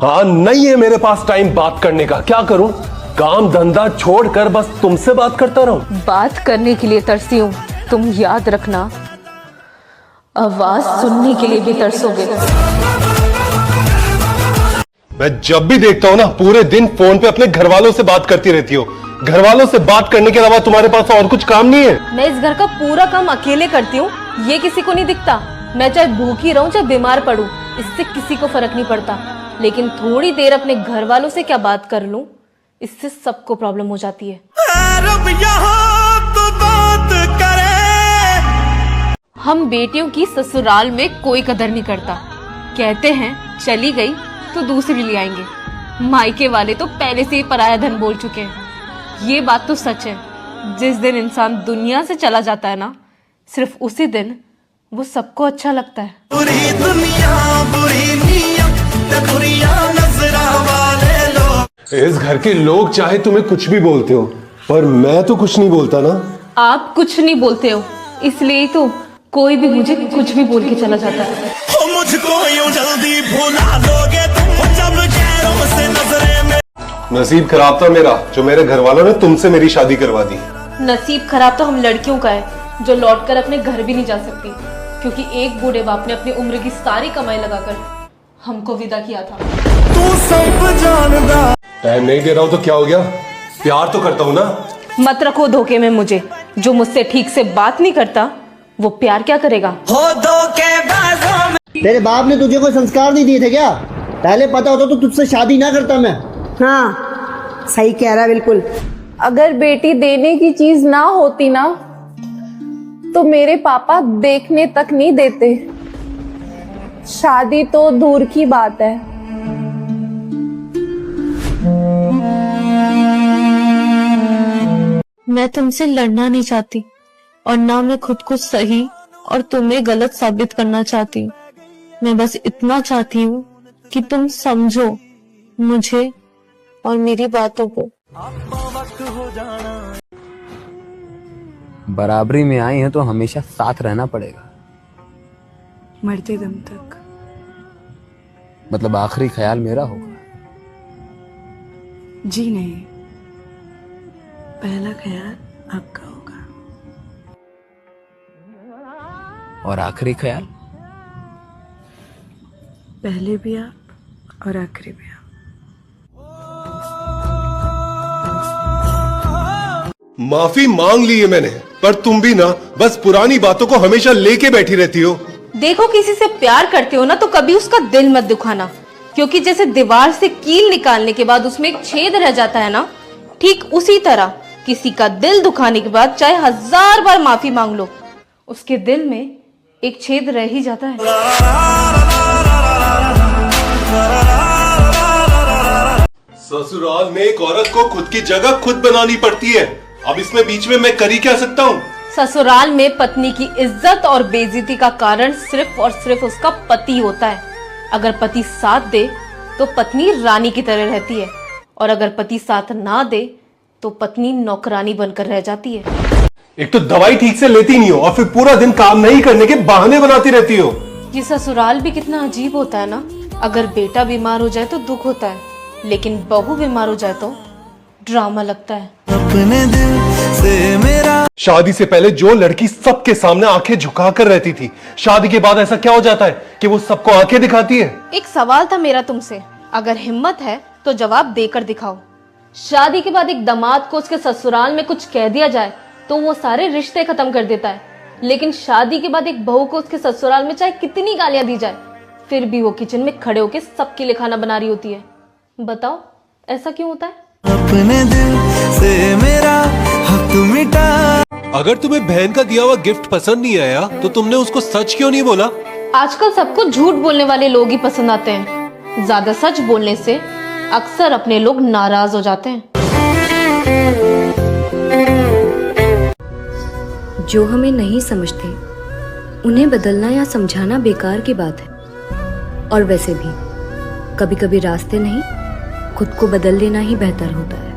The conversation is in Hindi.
हाँ, नहीं है मेरे पास टाइम बात करने का। क्या करूं? काम धंधा छोड़कर बस तुमसे बात करता रहूं। बात करने के लिए तरसी हूँ, तुम याद रखना, आवाज सुनने के लिए भी तरसोगे। मैं जब भी देखता हूँ ना, पूरे दिन फोन पे अपने घर वालों से बात करती रहती हो। घर वालों से बात करने के अलावा तुम्हारे पास और कुछ काम नहीं है? मैं इस घर का पूरा काम अकेले करती हूँ, ये किसी को नहीं दिखता। मैं चाहे भूखी रहूं चाहे बीमार पड़ूं, इससे किसी को फर्क नहीं पड़ता। लेकिन थोड़ी देर अपने घर वालों से क्या बात कर लूं, इससे सबको प्रॉब्लम हो जाती है। तो बात करे। हम बेटियों की ससुराल में कोई कदर नहीं करता। कहते हैं चली गई तो दूसरी ले आएंगे। मायके वाले तो पहले से ही पराया धन बोल चुके हैं। ये बात तो सच है, जिस दिन इंसान दुनिया से चला जाता है ना, सिर्फ उसी दिन वो सबको अच्छा लगता है। बुरी दुनिया, बुरी नियत, बुरिया नजरा वाले लोग। इस घर के लोग चाहे तुम्हें कुछ भी बोलते हो, पर मैं तो कुछ नहीं बोलता ना। आप कुछ नहीं बोलते हो, इसलिए तो कोई भी मुझे कुछ भी बोल के चला जाता है। मुझको यूं जल्दी भुला लोगे तुम, जब गैरों से नजरे में। नसीब खराब था मेरा, जो मेरे घर वालों ने तुमसे मेरी शादी करवा दी। नसीब खराब तो हम लड़कियों का है, जो लौटकर अपने घर भी नहीं जा सकती, क्योंकि एक बूढ़े बाप ने अपनी उम्र की सारी कमाई लगाकर हमको विदा किया था। तू सब जानदा। टाइम नहीं दे रहा हूँ तो क्या हो गया? प्यार तो करता हूँ ना। मत रखो धोखे में मुझे। जो मुझसे ठीक से बात नहीं करता, वो प्यार क्या करेगा? हो धोखेबाजों में। तेरे बाप ने तुझे कोई संस्कार नहीं दिए थे क्या? पहले पता होता तो तुझसे शादी ना करता मैं। हाँ, सही कह रहा बिल्कुल। अगर बेटी देने की चीज ना होती ना, तो मेरे पापा देखने तक नहीं देते। शादी तो दूर की बात है। मैं तुमसे लड़ना नहीं चाहती, और ना मैं खुद को सही और तुम्हें गलत साबित करना चाहती। मैं बस इतना चाहती हूँ कि तुम समझो मुझे और मेरी बातों को। बराबरी में आई है तो हमेशा साथ रहना पड़ेगा, मरते दम तक। मतलब आखिरी ख्याल मेरा होगा? जी नहीं, पहला ख्याल आपका होगा। और आखिरी ख्याल? पहले भी आप और आखिरी भी आप। माफी मांग ली है मैंने, पर तुम भी ना बस पुरानी बातों को हमेशा लेके बैठी रहती हो। देखो, किसी से प्यार करते हो ना तो कभी उसका दिल मत दुखाना, क्योंकि जैसे दीवार से कील निकालने के बाद उसमें एक छेद रह जाता है ना, ठीक उसी तरह किसी का दिल दुखाने के बाद चाहे 1000 बार माफी मांग लो, उसके दिल में एक छेद रह ही जाता है। ससुराल में एक औरत को खुद की जगह खुद बनानी पड़ती है। अब इसमें बीच में मैं कर ही क्या सकता हूँ? ससुराल में पत्नी की इज्जत और बेइज्जती का कारण सिर्फ और सिर्फ उसका पति होता है। अगर पति साथ दे तो पत्नी रानी की तरह रहती है, और अगर पति साथ ना दे तो पत्नी नौकरानी बनकर रह जाती है। एक तो दवाई ठीक से लेती नहीं हो, और फिर पूरा दिन काम नहीं करने के बहाने बनाती रहती हो। ये ससुराल भी कितना अजीब होता है ना। अगर बेटा बीमार हो जाए तो दुख होता है, लेकिन बहू बीमार हो जाए तो ड्रामा लगता है। अपने दिल से मेरा। शादी से पहले जो लड़की सबके सामने आंखें झुकाकर रहती थी, शादी के बाद ऐसा क्या हो जाता है कि वो सबको आंखें दिखाती है? एक सवाल था मेरा तुमसे, अगर हिम्मत है तो जवाब देकर दिखाओ। शादी के बाद एक दामाद को उसके ससुराल में कुछ कह दिया जाए तो वो सारे रिश्ते खत्म कर देता है, लेकिन शादी के बाद एक बहू को उसके ससुराल में चाहे कितनी गालियां दी जाए, फिर भी वो किचन में खड़े होकर सबके लिए खाना बना रही होती है। बताओ ऐसा क्यों होता है? अपने दिल से मेरा हक मिटा। अगर तुम्हें बहन का दिया हुआ गिफ्ट पसंद नहीं आया तो तुमने उसको सच क्यों नहीं बोला? आजकल सबको झूठ बोलने वाले लोग ही पसंद आते हैं। ज्यादा सच बोलने से अक्सर अपने लोग नाराज हो जाते हैं। जो हमें नहीं समझते उन्हें बदलना या समझाना बेकार की बात है। और वैसे भी कभी कभी रास्ते नहीं, खुद को बदल लेना ही बेहतर होता है।